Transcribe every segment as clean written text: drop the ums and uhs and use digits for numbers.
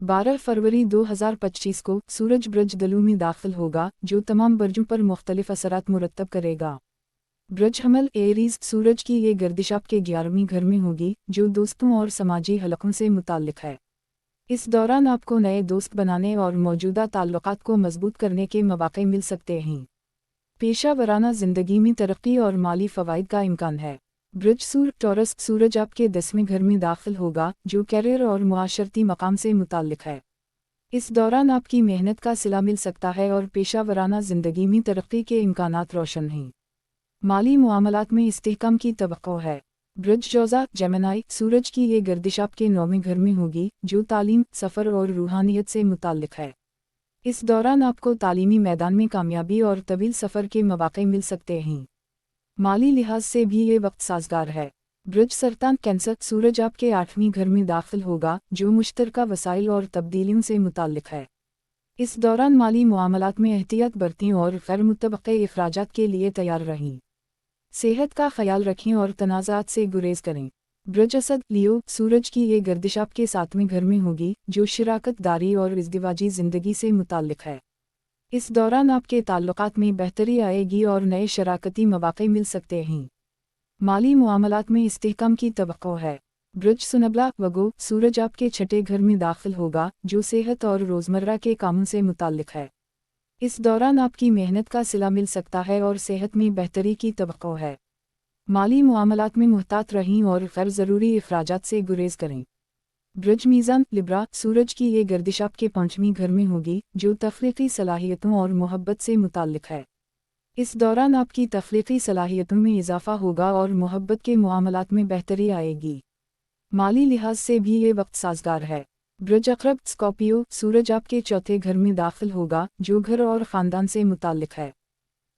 12 फरवरी 2025 को सूरज बृज दलू में दाखिल होगा, जो तमाम बर्जों पर मुख्तलिफ असरात मुरतब करेगा। बृज हमल एरीज सूरज की ये गर्दिश आपके 11वें घर में होगी, जो दोस्तों और समाजी हलकों से मुताल्लिक है। इस दौरान आपको नए दोस्त बनाने और मौजूदा ताल्लुकात को मजबूत करने के मौके मिल सकते हैं। पेशा वराना ज़िंदगी में तरक्की और माली फ़वाइद का इम्कान है। बृज टॉरस सूरज आपके 10वें घर में दाखिल होगा, जो कैरियर और मुआशरती मकाम से मुताल्लिक है। इस दौरान आपकी मेहनत का सिला मिल सकता है और पेशा वराना ज़िंदगी में तरक्की के इम्कानात रोशन हैं। माली मुआमलात में इस्तेहकाम की तवक्को है। बृज जौज़ा जेमिनी सूरज की ये गर्दिश आपके 9वें घर में होगी, जो तालीम, सफ़र और रूहानियत से मुताल्लिक है। इस दौरान आपको तालीमी मैदान में कामयाबी और तवील सफ़र के मौके मिल सकते हैं। माली लिहाज से भी ये वक्त साजगार है। बृज सरतान कैंसर सूरज आपके 8वें घर में दाखिल होगा, जो मुश्तरका वसाइल और तब्दीलियों से मुताल्लिक है। इस दौरान माली मुआमलात में एहतियात बरतें और गैर मुतवक्के इखराजात के लिए तैयार रहें। सेहत का ख्याल रखें और तनाज़ात से गुरेज करें। बृज असद लियो सूरज की ये गर्दिश आपके 7वें घर में होगी, जो शराकत दारी और इज़्दिवाजी ज़िंदगी से मुताल्लिक है। इस दौरान आपके ताल्लुकात में बेहतरी आएगी और नए शराकती मौके मिल सकते हैं। माली मुआमलात में इस्तेहकाम की तवक्को है। बृज सुनबला वगो सूरज आपके 6ठे घर में दाखिल होगा, जो सेहत और रोज़मर्रा के कामों से मुताल्लिक है। इस दौरान आपकी मेहनत का सिला मिल सकता है और सेहत में बेहतरी की तवक्को है। माली मुआमलात में मुहतात रहें और गैर ज़रूरी इखराजात से गुरेज करें। बृज मीज़ान लिब्रा सूरज की ये गर्दिश आपके 5वें घर में होगी, जो तख्लीकी सलाहियतों और मोहब्बत से मुताल्लिक है। इस दौरान आपकी तख्लीकी सलाहियतों में इजाफ़ा होगा और मोहब्बत के मामलात में बेहतरी आएगी। माली लिहाज से भी ये वक्त साजगार है। बृज अक़रब स्कॉर्पियो सूरज आपके 4थे घर में दाखिल होगा, जो घर और ख़ानदान से मुताल्लिक है।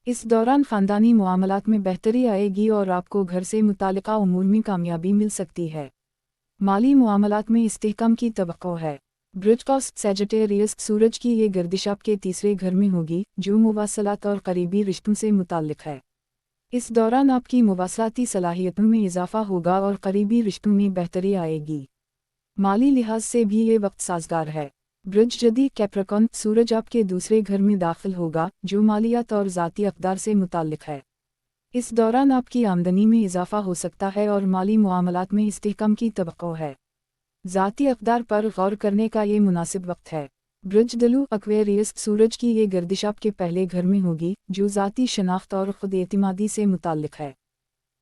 इस दौरान ख़ानदानी मामलात में बेहतरी आएगी और आपको घर से मुताल्लिक़ा उमूर में कामयाबी मिल सकती है। माली मुआमलात में इस्तेहकाम की तवक्को है। बृज कॉस सैजिटेरियस सूरज की ये गर्दिश आपके 3रे घर में होगी, जो मुवासलात और करीबी रिश्तों से मुताल्लिक है। इस दौरान आपकी मुवासलाती सलाहियतों में इजाफ़ा होगा और करीबी रिश्तों में बेहतरी आएगी। माली लिहाज से भी ये वक्त साजगार है। बृज जदी कैप्रिकॉर्न सूरज आपके 2रे घर में दाखिल होगा, जो मालियात और ज़ाती अक़दार से मुताल्लिक है। इस दौरान आपकी आमदनी में इजाफ़ा हो सकता है और माली मुआमलात में इस्तेहकाम की तवक्को है। ज़ाती अक़दार पर गौर करने का ये मुनासिब वक्त है। बृज दलू एक्वेरियस सूरज की ये गर्दिश आपके पहले घर में होगी, जो ज़ाती शनाख्त और ख़ुद एतिमादी से मुताल्लिक है।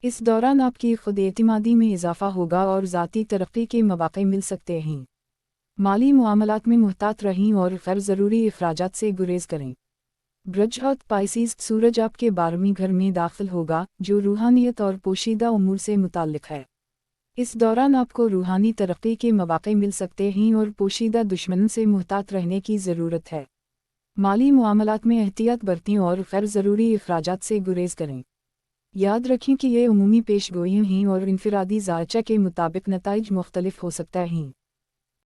इस दौरान आपकी ख़ुद एतिमादी में इजाफ़ा होगा और ज़ाती तरक्की के मौके मिल सकते हैं। माली मुआमलात में मुहतात रहें और गैर ज़रूरी इखराजात से गुरेज करें। बृज हौत पाइसीज़ सूरज आपके 12वें घर में दाखिल होगा, जो रूहानियत और पोशीदा उमूर से मुताल्लिक है। इस दौरान आपको रूहानी तरक्की के मौके मिल सकते हैं और पोशीदा दुश्मनों से मुहतात रहने की ज़रूरत है। माली मुआमलात में एहतियात बरतें और गैर ज़रूरी इखराजात से गुरेज करें। याद रखें कि ये उमूमी पेशगोइयाँ हैं और इनफरादी ज़ायचा के मुताबिक नताइज मुख्तलिफ हो सकता हैं।